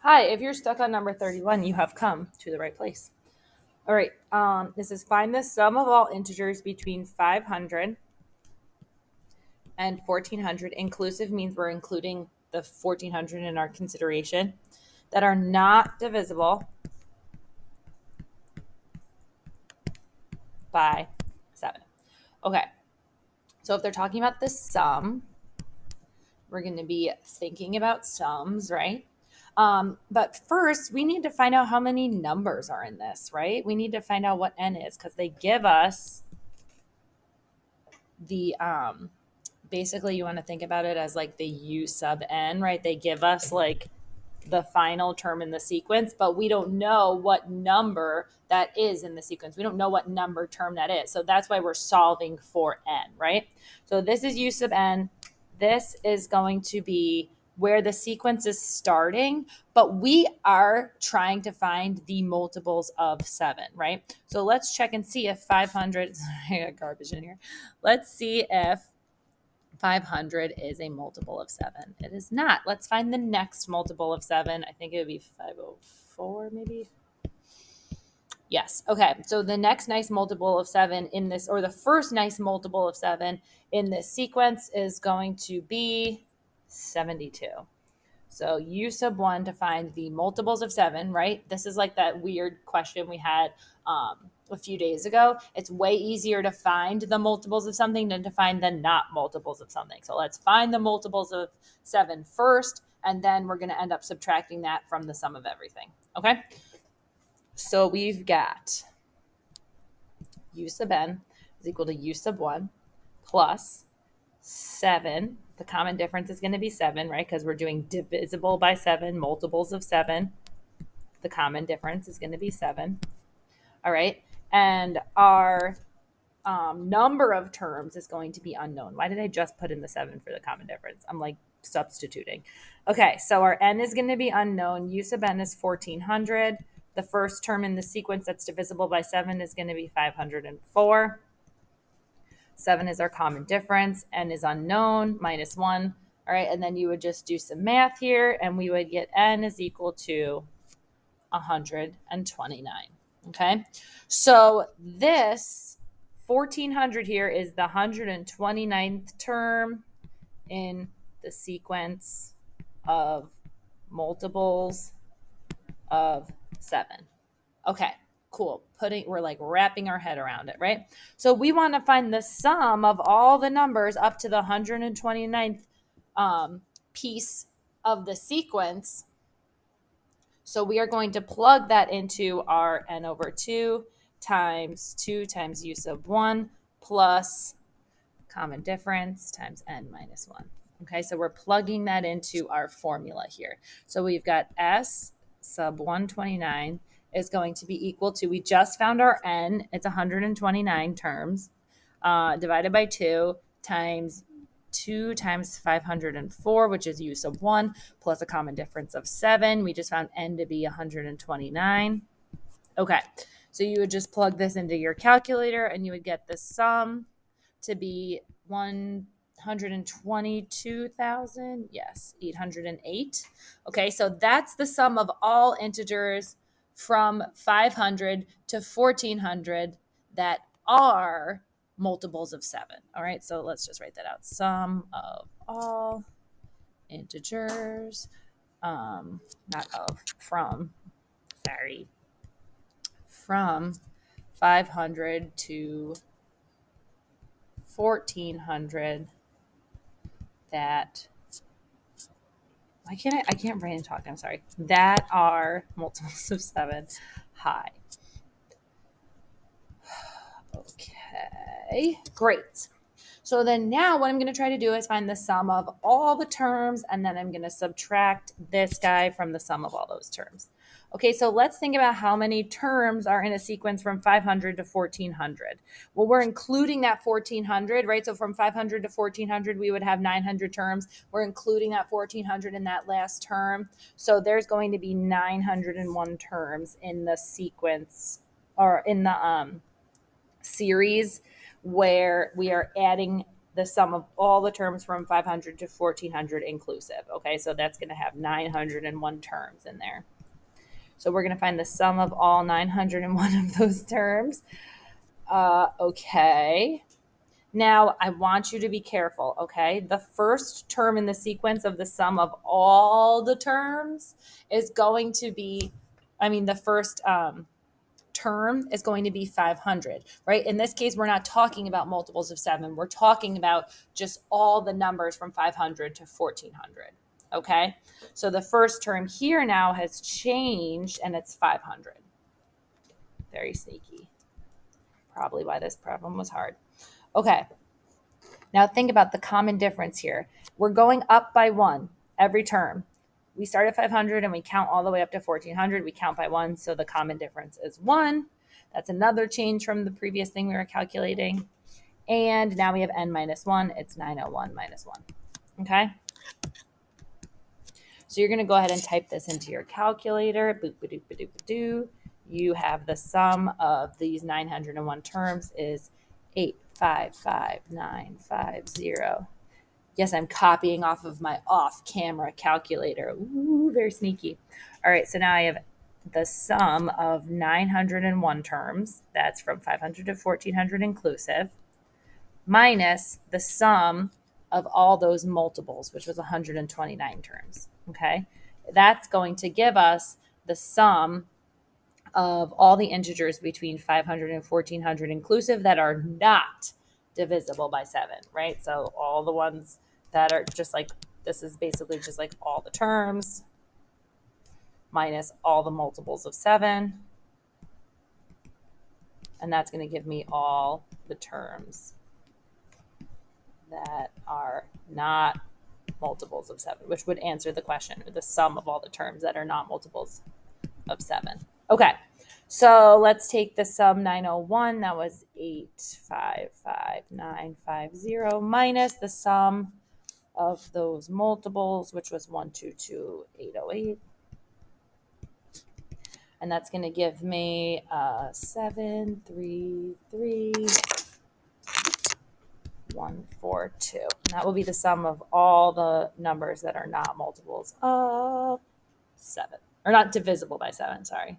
Hi, if you're stuck on number 31, you have come to the right place. All right, this is find the sum of all integers between 500 and 1400. Inclusive means we're including the 1400 in our consideration that are not divisible by 7. Okay, so if they're talking about the sum, we're going to be thinking about sums, right? But first, we need to find out how many numbers are in this, right? We need to find out what n is because they give us the basically you want to think about it as like the u sub n, right? They give us like the final term in the sequence, but we don't know what number that is in the sequence. We don't know what number term that is. So that's why we're solving for n, right? So this is u sub n. This is going to be where the sequence is starting, but we are trying to find the multiples of 7, right? So let's check and see if 500, I got garbage in here. Let's see if 500 is a multiple of 7. It is not. Let's find the next multiple of 7. I think it would be 504 maybe. Yes. Okay. So the next nice multiple of 7 in this, or the first nice multiple of 7 in this sequence is going to be 72. So u sub 1 to find the multiples of 7, right? This is like that weird question we had a few days ago. It's way easier to find the multiples of something than to find the not multiples of something. So let's find the multiples of 7 first, and then we're going to end up subtracting that from the sum of everything. Okay? So we've got u sub n is equal to u sub 1 plus 7. The common difference is going to be 7, right? Because we're doing divisible by 7, multiples of 7. The common difference is going to be 7. All right. And our number of terms is going to be unknown. Why did I just put in the 7 for the common difference? I'm like substituting. Okay. So our n is going to be unknown. U sub n is 1400. The first term in the sequence that's divisible by 7 is going to be 504. 7 is our common difference. N is unknown, minus 1. All right, and then you would just do some math here, and we would get n is equal to 129. Okay, so this 1400 here is the 129th term in the sequence of multiples of 7. Okay, cool. We're like wrapping our head around it, right? So we want to find the sum of all the numbers up to the 129th piece of the sequence. So we are going to plug that into our n over 2 times u sub 1 plus common difference times n minus 1. Okay, so we're plugging that into our formula here. So we've got s sub 129 is going to be equal to, we just found our n, it's 129 terms, divided by 2 times 2 times 504, which is u sub 1, plus a common difference of 7. We just found n to be 129. Okay, so you would just plug this into your calculator and you would get the sum to be 122,000, yes, 808. Okay, so that's the sum of all integers from 500 to 1400 that are multiples of 7. All right, so let's just write that out. Sum of all integers, not of, from 500 to 1400 that I can't brain talk, I'm sorry, that are multiples of 7 high. Okay, great. So then now what I'm going to try to do is find the sum of all the terms, and then I'm going to subtract this guy from the sum of all those terms. Okay, so let's think about how many terms are in a sequence from 500 to 1400. Well, we're including that 1400, right? So from 500 to 1400, we would have 900 terms. We're including that 1400 in that last term. So there's going to be 901 terms in the sequence, or in the series where we are adding the sum of all the terms from 500 to 1400 inclusive. Okay, so that's going to have 901 terms in there. So we're going to find the sum of all 901 of those terms. Okay. Now, I want you to be careful, okay? The first term in the sequence of the sum of all the terms is going to be, the first term is going to be 500, right? In this case, we're not talking about multiples of 7. We're talking about just all the numbers from 500 to 1400, okay? So the first term here now has changed, and it's 500. Very sneaky. Probably why this problem was hard. Okay. Now think about the common difference here. We're going up by 1 every term. We start at 500 and we count all the way up to 1400. We count by 1, so the common difference is 1. That's another change from the previous thing we were calculating. And now we have n minus 1. It's 901 minus 1. Okay? So you're going to go ahead and type this into your calculator. Boop-a-doop-a-doop-a-doo. You have the sum of these 901 terms is 855950. Yes, I'm copying off of my off-camera calculator. Ooh, very sneaky. All right, so now I have the sum of 901 terms. That's from 500 to 1400 inclusive, minus the sum of all those multiples, which was 129 terms. Okay, that's going to give us the sum of all the integers between 500 and 1400 inclusive that are not divisible by 7, right? So all the ones that are just like, this is basically just like all the terms minus all the multiples of 7. And that's going to give me all the terms that are not multiples of 7, which would answer the question, the sum of all the terms that are not multiples of 7. Okay, so let's take the sum 901. That was 855950 minus the sum of those multiples, which was 122808. And that's going to give me 733,142. And that will be the sum of all the numbers that are not multiples of 7. Or not divisible by 7, sorry.